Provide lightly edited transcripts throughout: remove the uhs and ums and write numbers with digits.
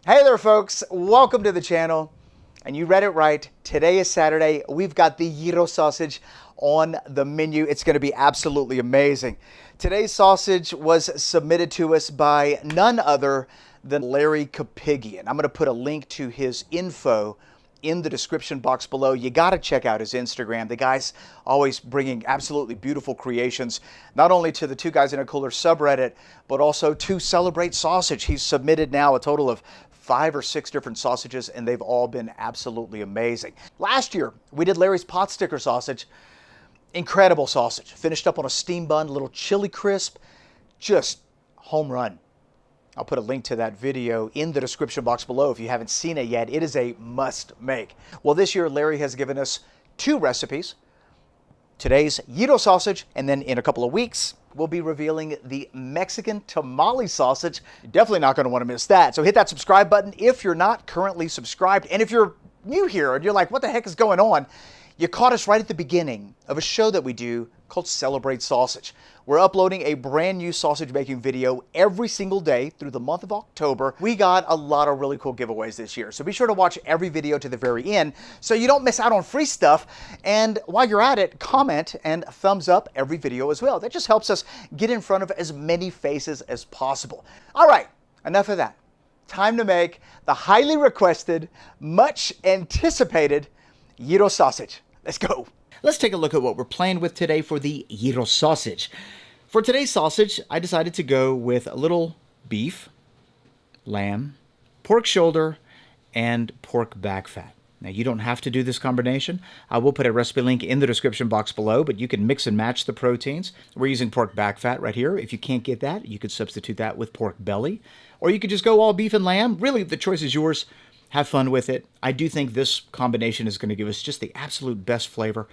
Hey there folks, welcome to the channel. And you read it right, today is Saturday. We've got the gyro sausage on the menu. It's gonna be absolutely amazing. Today's sausage was submitted to us by none other than Larry Kapigian. I'm gonna put a link to his info in the description box below. You gotta check out his Instagram. The guy's always bringing absolutely beautiful creations, not only to the Two Guys in a Cooler subreddit, but also to Celebrate Sausage. He's submitted now a total of 5 or 6 different sausages, and they've all been absolutely amazing. Last year, we did Larry's pot sticker sausage. Incredible sausage. Finished up on a steam bun, a little chili crisp, just home run. I'll put a link to that video in the description box below if you haven't seen it yet. It is a must make. Well, this year, Larry has given us 2 recipes. Today's gyro sausage, and then in a couple of weeks, we'll be revealing the Mexican tamale sausage. You're definitely not gonna wanna miss that. So hit that subscribe button if you're not currently subscribed. And if you're new here and you're like, what the heck is going on? You caught us right at the beginning of a show that we do called Celebrate Sausage. We're uploading a brand new sausage making video every single day through the month of October. We got a lot of really cool giveaways this year, so be sure to watch every video to the very end so you don't miss out on free stuff. And while you're at it, comment and thumbs up every video as well. That just helps us get in front of as many faces as possible. All right, enough of that. Time to make the highly requested, much anticipated gyro sausage. Let's go. Let's take a look at what we're playing with today for the gyro sausage. For today's sausage, I decided to go with a little beef, lamb, pork shoulder, and pork back fat. Now, you don't have to do this combination. I will put a recipe link in the description box below, but you can mix and match the proteins. We're using pork back fat right here. If you can't get that, you could substitute that with pork belly, or you could just go all beef and lamb. Really, the choice is yours. Have fun with it. I do think this combination is going to give us just the absolute best flavor.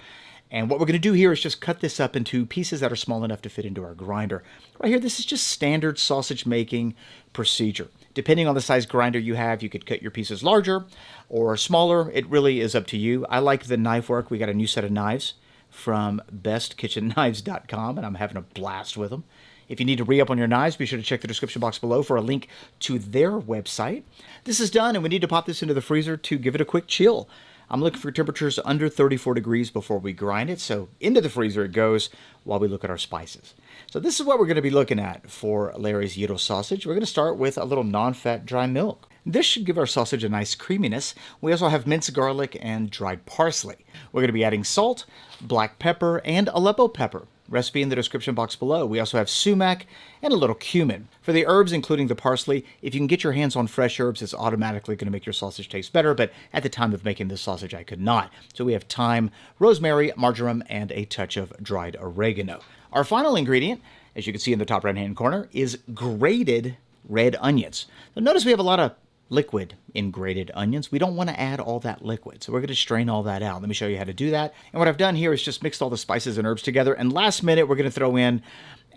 And what we're going to do here is just cut this up into pieces that are small enough to fit into our grinder. Right here, this is just standard sausage making procedure. Depending on the size grinder you have, you could cut your pieces larger or smaller. It really is up to you. I like the knife work. We got a new set of knives from bestkitchenknives.com, and I'm having a blast with them. If you need to re-up on your knives, be sure to check the description box below for a link to their website. This is done, and we need to pop this into the freezer to give it a quick chill. I'm looking for temperatures under 34 degrees before we grind it, so into the freezer it goes while we look at our spices. So this is what we're going to be looking at for Larry's gyro sausage. We're going to start with a little non-fat dry milk. This should give our sausage a nice creaminess. We also have minced garlic and dried parsley. We're going to be adding salt, black pepper, and Aleppo pepper. Recipe in the description box below. We also have sumac and a little cumin. For the herbs, including the parsley, if you can get your hands on fresh herbs, it's automatically going to make your sausage taste better, but at the time of making this sausage, I could not. So we have thyme, rosemary, marjoram, and a touch of dried oregano. Our final ingredient, as you can see in the top right-hand corner, is grated red onions. Now notice we have a lot of liquid in grated onions. We don't want to add all that liquid, so we're going to strain all that out. Let me show you how to do that. And what I've done here is just mixed all the spices and herbs together, and last minute we're going to throw in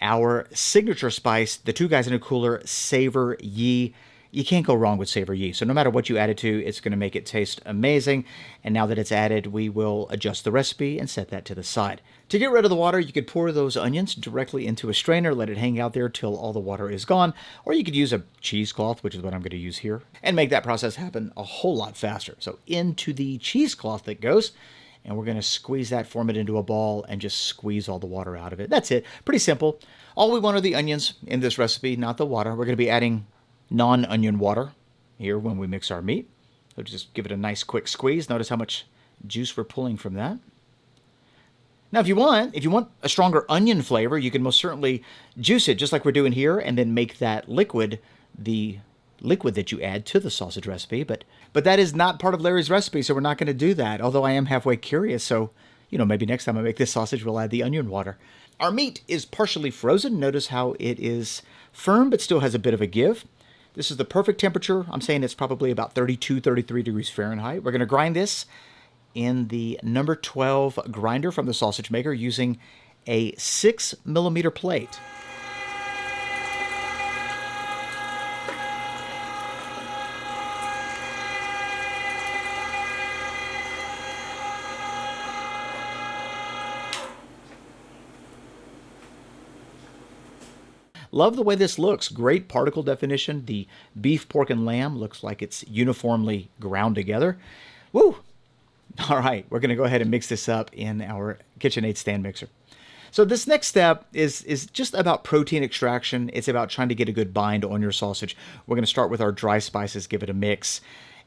our signature spice, the Two Guys in a Cooler Savor Ye. You can't go wrong with Savor Ye. So no matter what you add it to, it's going to make it taste amazing. And now that it's added, we will adjust the recipe and set that to the side. To get rid of the water, you could pour those onions directly into a strainer, let it hang out there till all the water is gone, or you could use a cheesecloth, which is what I'm going to use here, and make that process happen a whole lot faster. So into the cheesecloth that goes, and we're going to squeeze that, form it into a ball, and just squeeze all the water out of it. That's it. Pretty simple. All we want are the onions in this recipe, not the water. We're going to be adding non-onion water here when we mix our meat. So just give it a nice quick squeeze. Notice how much juice we're pulling from that. Now, if you want a stronger onion flavor, you can most certainly juice it just like we're doing here, and then make that liquid the liquid that you add to the sausage recipe. But that is not part of Larry's recipe, so we're not going to do that. Although I am halfway curious, so maybe next time I make this sausage, we'll add the onion water. Our meat is partially frozen. Notice how it is firm, but still has a bit of a give. This is the perfect temperature. I'm saying it's probably about 32, 33 degrees Fahrenheit. We're going to grind this in the number 12 grinder from the sausage maker using a 6mm plate. Love the way this looks. Great particle definition. The beef, pork, and lamb looks like it's uniformly ground together. Woo! All right, we're going to go ahead and mix this up in our KitchenAid stand mixer. So this next step is just about protein extraction. It's about trying to get a good bind on your sausage. We're going to start with our dry spices, give it a mix,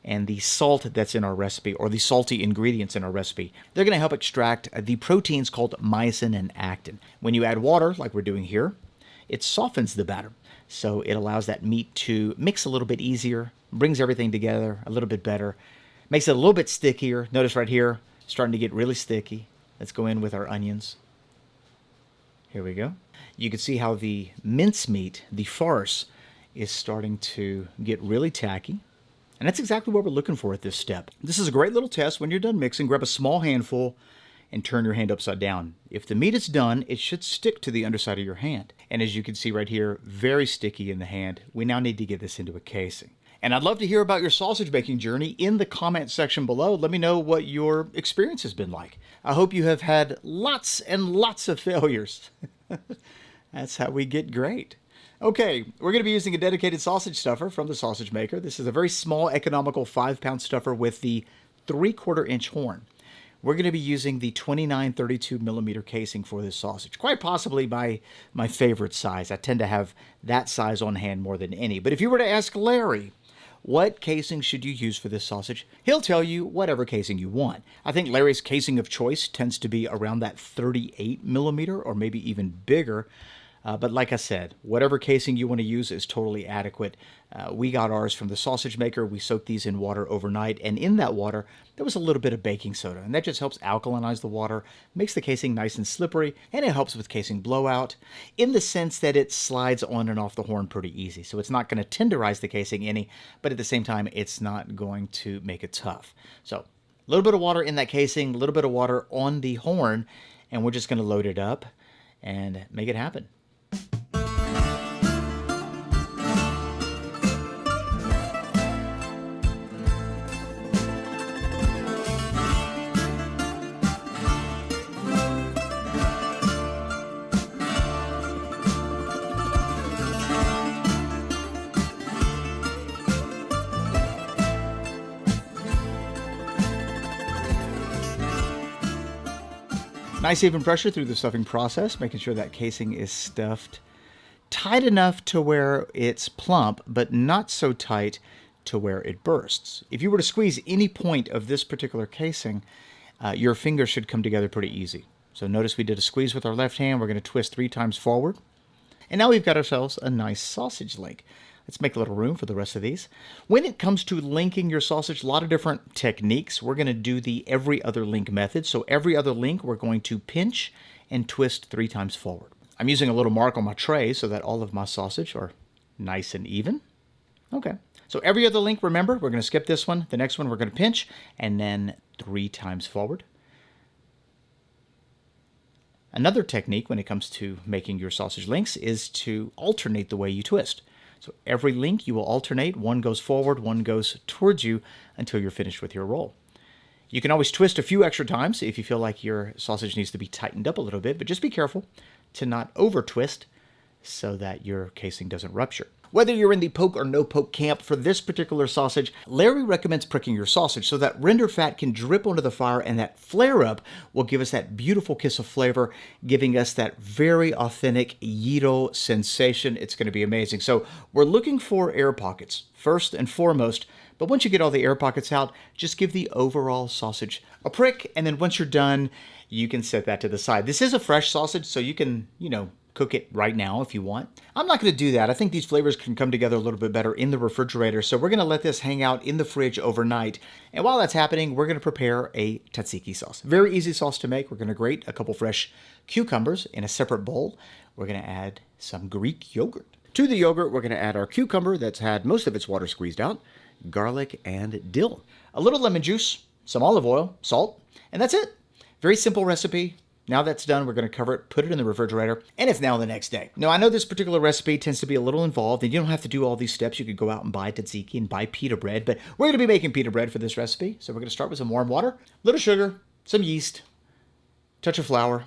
and the salt that's in our recipe, or the salty ingredients in our recipe. They're going to help extract the proteins called myosin and actin. When you add water, like we're doing here, it softens the batter. So it allows that meat to mix a little bit easier, brings everything together a little bit better, makes it a little bit stickier. Notice right here, starting to get really sticky. Let's go in with our onions. Here we go. You can see how the mincemeat, the farce, is starting to get really tacky. And that's exactly what we're looking for at this step. This is a great little test. When you're done mixing, grab a small handful and turn your hand upside down. If the meat is done, it should stick to the underside of your hand. And as you can see right here, very sticky in the hand. We now need to get this into a casing. And I'd love to hear about your sausage making journey in the comment section below. Let me know what your experience has been like. I hope you have had lots and lots of failures. That's how we get great. Okay, we're going to be using a dedicated sausage stuffer from the sausage maker. This is a very small, economical 5-pound stuffer with the 3/4 inch horn. We're going to be using the 29-32 millimeter casing for this sausage. Quite possibly my favorite size. I tend to have that size on hand more than any. But if you were to ask Larry, what casing should you use for this sausage? He'll tell you whatever casing you want. I think Larry's casing of choice tends to be around that 38 millimeter or maybe even bigger. But like I said, whatever casing you want to use is totally adequate. We got ours from the sausage maker. We soaked these in water overnight, and in that water, there was a little bit of baking soda, and that just helps alkalinize the water, makes the casing nice and slippery, and it helps with casing blowout in the sense that it slides on and off the horn pretty easy. So it's not going to tenderize the casing any, but at the same time, it's not going to make it tough. So a little bit of water in that casing, a little bit of water on the horn, and we're just going to load it up and make it happen. Nice even pressure through the stuffing process, making sure that casing is stuffed tight enough to where it's plump, but not so tight to where it bursts. If you were to squeeze any point of this particular casing, your fingers should come together pretty easy. So notice we did a squeeze with our left hand. We're going to twist 3 times forward. And now we've got ourselves a nice sausage link. Let's make a little room for the rest of these. When it comes to linking your sausage, a lot of different techniques. We're going to do the every other link method. So every other link, we're going to pinch and twist 3 times forward. I'm using a little mark on my tray so that all of my sausage are nice and even. Okay. So every other link, remember, we're going to skip this one. The next one, we're going to pinch and then 3 times forward. Another technique when it comes to making your sausage links is to alternate the way you twist. So every link you will alternate. One goes forward, one goes towards you until you're finished with your roll. You can always twist a few extra times if you feel like your sausage needs to be tightened up a little bit, but just be careful to not over twist so that your casing doesn't rupture. Whether you're in the poke or no poke camp for this particular sausage, Larry recommends pricking your sausage so that rendered fat can drip onto the fire, and that flare up will give us that beautiful kiss of flavor, giving us that very authentic gyro sensation. It's going to be amazing. So we're looking for air pockets first and foremost, but once you get all the air pockets out, just give the overall sausage a prick, and then once you're done, you can set that to the side. This is a fresh sausage, so you can, cook it right now if you want. I'm not going to do that. I think these flavors can come together a little bit better in the refrigerator, so we're going to let this hang out in the fridge overnight. And while that's happening, we're going to prepare a tzatziki sauce. Very easy sauce to make. We're going to grate a couple fresh cucumbers in a separate bowl. We're going to add some Greek yogurt. To the yogurt, we're going to add our cucumber that's had most of its water squeezed out, garlic, and dill. A little lemon juice, some olive oil, salt, and that's it. Very simple recipe. Now that's done, we're going to cover it, put it in the refrigerator, and it's now the next day. Now, I know this particular recipe tends to be a little involved, and you don't have to do all these steps. You could go out and buy tzatziki and buy pita bread, but we're going to be making pita bread for this recipe. So we're going to start with some warm water, a little sugar, some yeast, touch of flour,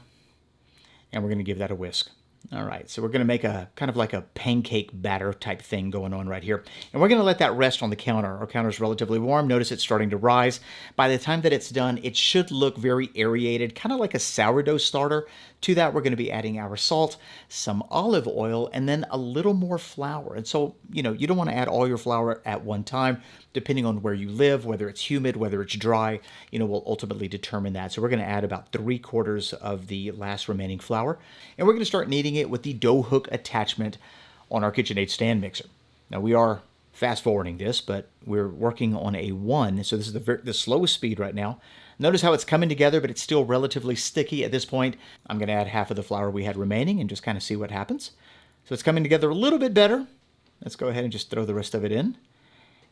and we're going to give that a whisk. All right, so we're going to make a kind of like a pancake batter type thing going on right here. And we're going to let that rest on the counter. Our counter is relatively warm. Notice it's starting to rise. By the time that it's done, it should look very aerated, kind of like a sourdough starter. To that, we're going to be adding our salt, some olive oil, and then a little more flour. And so, you don't want to add all your flour at one time. Depending on where you live, whether it's humid, whether it's dry, will ultimately determine that. So we're going to add about 3/4 of the last remaining flour. And we're going to start kneading it with the dough hook attachment on our KitchenAid stand mixer. Now we are fast forwarding this, but we're working on a 1. So this is the slowest speed right now. Notice how it's coming together, but it's still relatively sticky at this point. I'm going to add half of the flour we had remaining and just kind of see what happens. So it's coming together a little bit better. Let's go ahead and just throw the rest of it in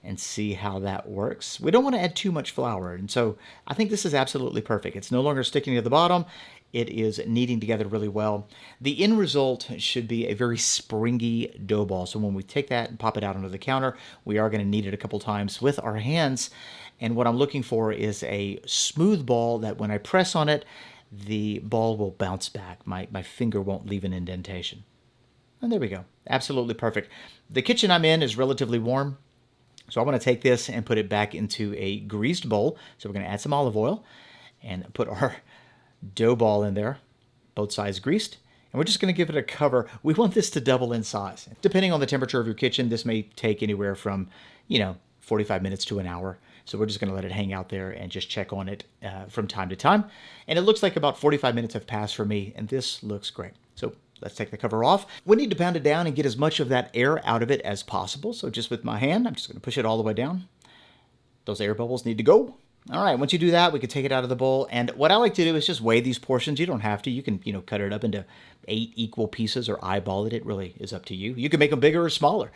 and see how that works. We don't want to add too much flour, and so I think this is absolutely perfect. It's no longer sticking to the bottom. It is kneading together really well. The end result should be a very springy dough ball. So when we take that and pop it out onto the counter, we are going to knead it a couple times with our hands. And what I'm looking for is a smooth ball that when I press on it, the ball will bounce back. My finger won't leave an indentation. And there we go. Absolutely perfect. The kitchen I'm in is relatively warm. So I want to take this and put it back into a greased bowl. So we're going to add some olive oil and put our dough ball in there, both sides greased. And we're just going to give it a cover. We want this to double in size. Depending on the temperature of your kitchen, this may take anywhere from, 45 minutes to an hour. So we're just going to let it hang out there and just check on it from time to time. And it looks like about 45 minutes have passed for me, and this looks great. So let's take the cover off. We need to pound it down and get as much of that air out of it as possible. So just with my hand, I'm just going to push it all the way down. Those air bubbles need to go. All right, once you do that, we can take it out of the bowl. And what I like to do is just weigh these portions. You don't have to. You can, cut it up into 8 equal pieces or eyeball it. It really is up to you. You can make them bigger or smaller.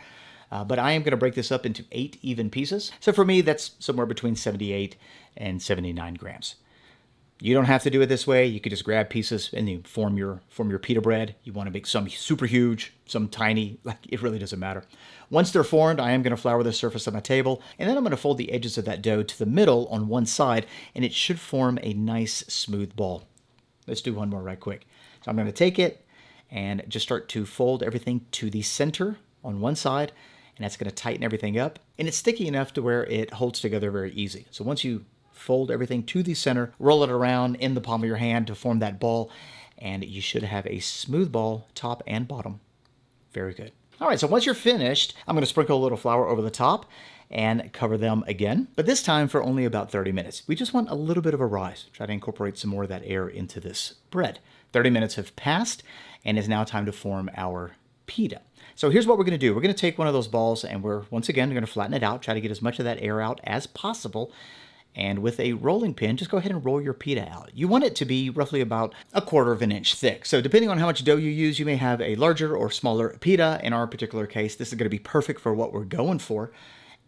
But I am going to break this up into 8 even pieces. So for me, that's somewhere between 78 and 79 grams. You don't have to do it this way. You could just grab pieces and you form your pita bread. You want to make some super huge, some tiny, it really doesn't matter. Once they're formed, I am going to flour the surface of my table, and then I'm going to fold the edges of that dough to the middle on one side, and it should form a nice smooth ball. Let's do one more right quick. So I'm going to take it and just start to fold everything to the center on one side, and that's going to tighten everything up. And it's sticky enough to where it holds together very easy. So once you fold everything to the center, roll it around in the palm of your hand to form that ball, and you should have a smooth ball, top and bottom. Very good. All right, so once you're finished, I'm going to sprinkle a little flour over the top and cover them again, but this time for only about 30 minutes. We just want a little bit of a rise. Try to incorporate some more of that air into this bread. 30 minutes have passed, and it's now time to form our pita. So here's what we're going to do. We're going to take one of those balls, and we're, once again, going to flatten it out, try to get as much of that air out as possible. And with a rolling pin, just go ahead and roll your pita out. You want it to be roughly about 1/4 inch thick. So depending on how much dough you use, you may have a larger or smaller pita. In our particular case, this is going to be perfect for what we're going for.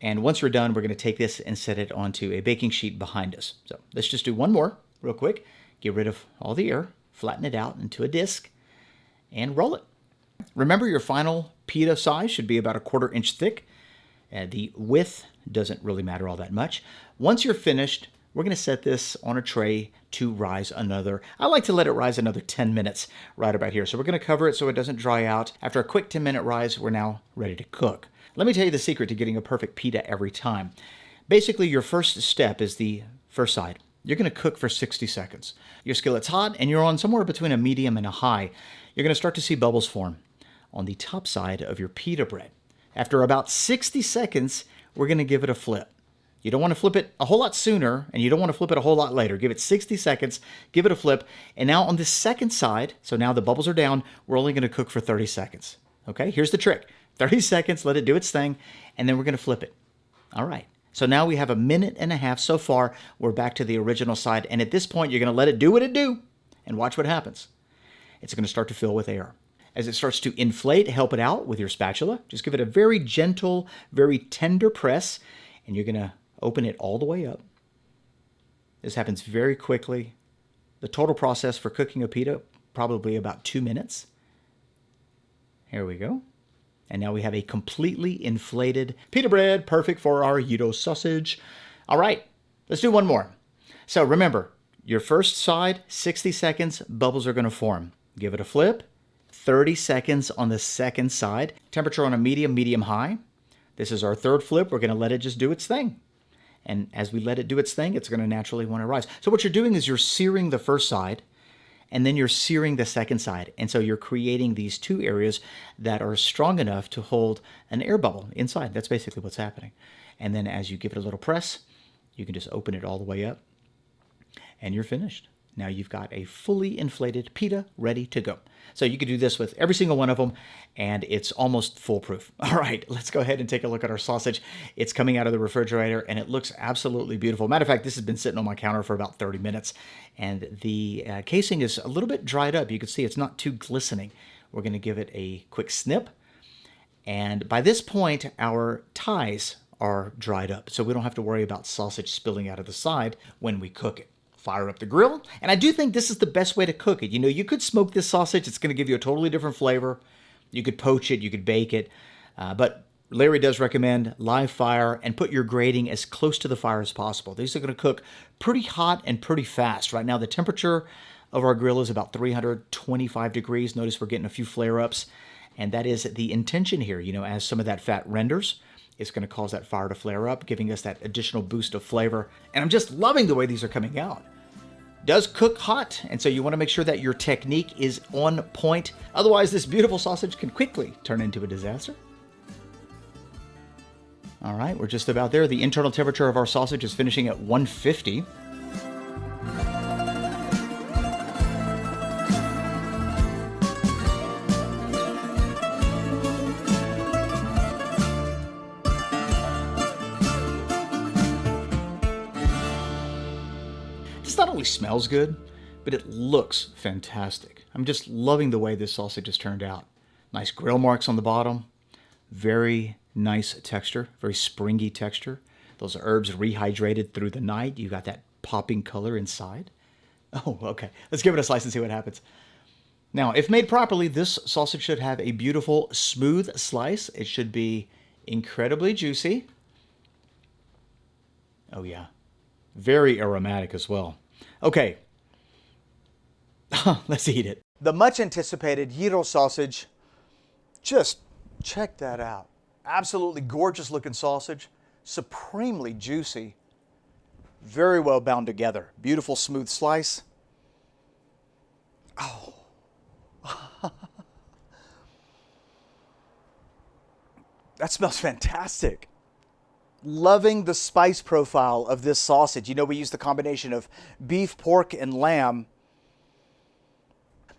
And once we're done, we're going to take this and set it onto a baking sheet behind us. So let's just do one more real quick. Get rid of all the air, flatten it out into a disc, and roll it. Remember, your final pita size should be about 1/4 inch thick. The width doesn't really matter all that much. Once you're finished, we're going to set this on a tray to rise another. I like to let it rise another 10 minutes right about here. So we're going to cover it so it doesn't dry out. After a quick 10-minute rise, we're now ready to cook. Let me tell you the secret to getting a perfect pita every time. Basically, your first step is the first side. You're going to cook for 60 seconds. Your skillet's hot and you're on somewhere between a medium and a high. You're going to start to see bubbles form on the top side of your pita bread. After about 60 seconds, we're going to give it a flip. You don't want to flip it a whole lot sooner, and you don't want to flip it a whole lot later. Give it 60 seconds, give it a flip, and now on the second side, so now the bubbles are down, we're only going to cook for 30 seconds. Okay, here's the trick. 30 seconds, let it do its thing, and then we're going to flip it. All right, so now we have 1.5 minutes so far. We're back to the original side, and at this point, you're going to let it do what it do, and watch what happens. It's going to start to fill with air. As it starts to inflate, help it out with your spatula. Just give it a very gentle, very tender press, and you're going to open it all the way up. This happens very quickly. The total process for cooking a pita, probably about 2 minutes. Here we go. And now we have a completely inflated pita bread, perfect for our gyro sausage. All right, let's do one more. So remember, your first side, 60 seconds, bubbles are going to form. Give it a flip, 30 seconds on the second side. Temperature on a medium, medium-high. This is our third flip. We're going to let it just do its thing. And as we let it do its thing, it's going to naturally want to rise. So what you're doing is you're searing the first side, and then you're searing the second side. And so you're creating these two areas that are strong enough to hold an air bubble inside. That's basically what's happening. And then as you give it a little press, you can just open it all the way up, and you're finished. Now you've got a fully inflated pita ready to go. So you could do this with every single one of them, and it's almost foolproof. All right, let's go ahead and take a look at our sausage. It's coming out of the refrigerator, and it looks absolutely beautiful. Matter of fact, this has been sitting on my counter for about 30 minutes, and the casing is a little bit dried up. You can see it's not too glistening. We're going to give it a quick snip, and by this point, our ties are dried up, so we don't have to worry about sausage spilling out of the side when we cook it. Fire up the grill, and I do think this is the best way to cook it. You know, you could smoke this sausage. It's going to give you a totally different flavor. You could poach it, you could bake it, but Larry does recommend live fire and put your grating as close to the fire as possible. These are going to cook pretty hot and pretty fast. Right now, the temperature of our grill is about 325 degrees. Notice we're getting a few flare-ups, and that is the intention here. You know, as some of that fat renders, it's going to cause that fire to flare up, giving us that additional boost of flavor. And I'm just loving the way these are coming out. Does cook hot, and so you want to make sure that your technique is on point. Otherwise, this beautiful sausage can quickly turn into a disaster. All right, we're just about there. The internal temperature of our sausage is finishing at 150. Not only smells good, but it looks fantastic. I'm just loving the way this sausage has turned out. Nice grill marks on the bottom. Very nice texture, very springy texture. Those herbs rehydrated through the night. You got that popping color inside. Oh, okay. Let's give it a slice and see what happens. Now, if made properly, this sausage should have a beautiful, smooth slice. It should be incredibly juicy. Oh, yeah. Very aromatic as well. Okay, let's eat it. The much anticipated gyro sausage, just check that out. Absolutely gorgeous looking sausage, supremely juicy, very well bound together. Beautiful smooth slice. Oh. That smells fantastic. Loving the spice profile of this sausage. You know, we use the combination of beef, pork, and lamb.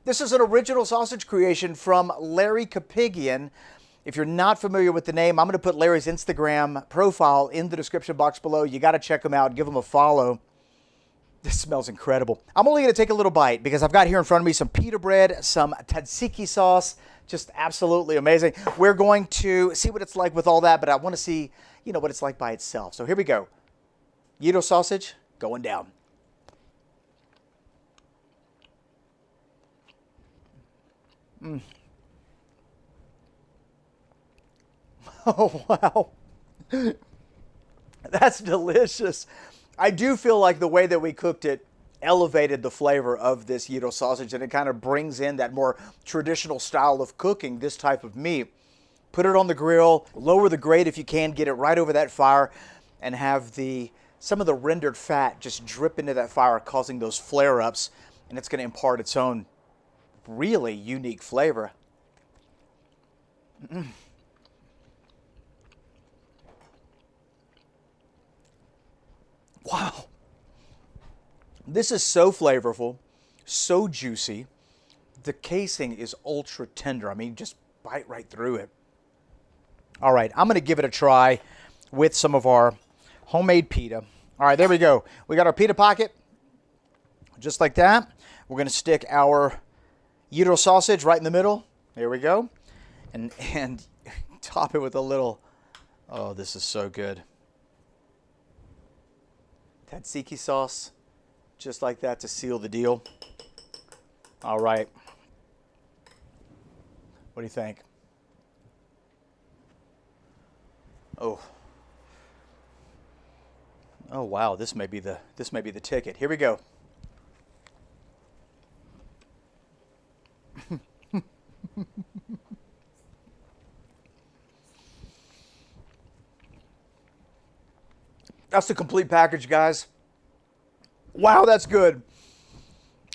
This is an original sausage creation from Larry Kapigian. If you're not familiar with the name, I'm going to put Larry's Instagram profile in the description box below. You got to check him out. Give him a follow. This smells incredible. I'm only going to take a little bite because I've got here in front of me some pita bread, some tzatziki sauce. Just absolutely amazing. We're going to see what it's like with all that, but I want to see, you know, what it's like by itself. So here we go. Gyro sausage going down. Oh, wow. That's delicious. I do feel like the way that we cooked it elevated the flavor of this gyro sausage, and it kind of brings in that more traditional style of cooking this type of meat. Put it on the grill, lower the grate if you can, get it right over that fire, and have some of the rendered fat just drip into that fire, causing those flare-ups, and it's going to impart its own really unique flavor. Wow. This is so flavorful, so juicy. The casing is ultra tender. I mean, just bite right through it. All right, I'm going to give it a try with some of our homemade pita. All right, there we go. We got our pita pocket, just like that. We're going to stick our gyro sausage right in the middle. There we go. And top it with a little, oh, this is so good. Tzatziki sauce, just like that to seal the deal. All right. What do you think? Oh. Oh wow, this may be the ticket. Here we go. That's the complete package, guys. Wow, that's good.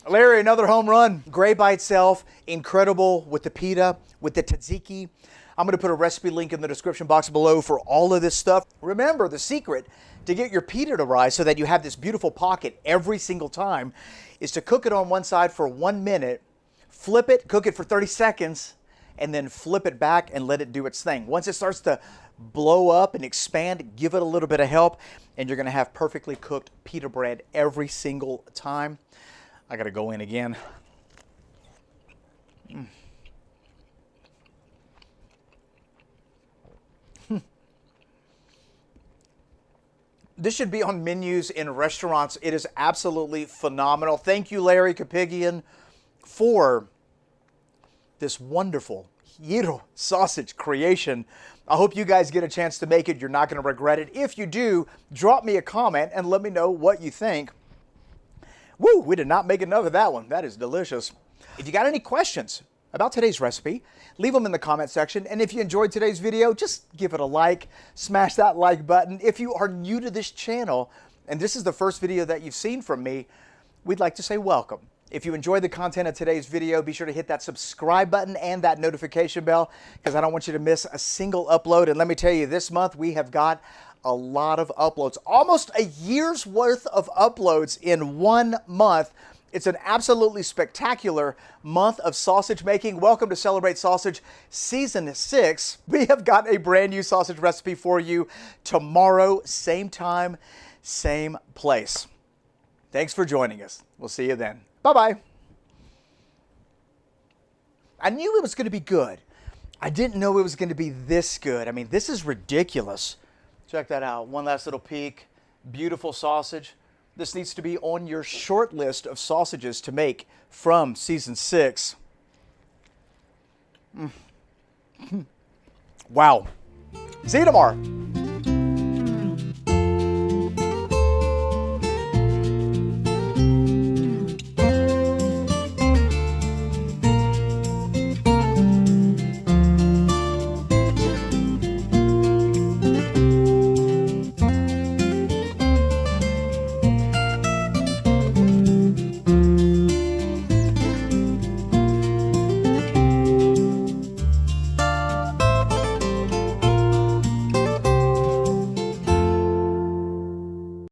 Larry, another home run. Great by itself. Incredible with the pita, with the tzatziki. I'm going to put a recipe link in the description box below for all of this stuff. Remember, the secret to get your pita to rise so that you have this beautiful pocket every single time is to cook it on one side for 1 minute, flip it, cook it for 30 seconds, and then flip it back and let it do its thing. Once it starts to blow up and expand, give it a little bit of help, and you're going to have perfectly cooked pita bread every single time. I got to go in again. This should be on menus in restaurants. It is absolutely phenomenal. Thank you, Larry Kapigian, for this wonderful gyro sausage creation. I hope you guys get a chance to make it. You're not going to regret it. If you do, drop me a comment and let me know what you think. Woo, we did not make enough of that one. That is delicious. If you got any questions about today's recipe, leave them in the comment section. And if you enjoyed today's video, just give it a like, smash that like button. If you are new to this channel, and this is the first video that you've seen from me, we'd like to say welcome. If you enjoyed the content of today's video, be sure to hit that subscribe button and that notification bell, because I don't want you to miss a single upload. And let me tell you, this month we have got a lot of uploads, almost a year's worth of uploads in 1 month. It's an absolutely spectacular month of sausage making. Welcome to Celebrate Sausage Season 6. We have got a brand new sausage recipe for you tomorrow, same time, same place. Thanks for joining us. We'll see you then. Bye-bye. I knew it was going to be good. I didn't know it was going to be this good. I mean, this is ridiculous. Check that out. One last little peek. Beautiful sausage. This needs to be on your short list of sausages to make from Season 6. Wow. See you tomorrow.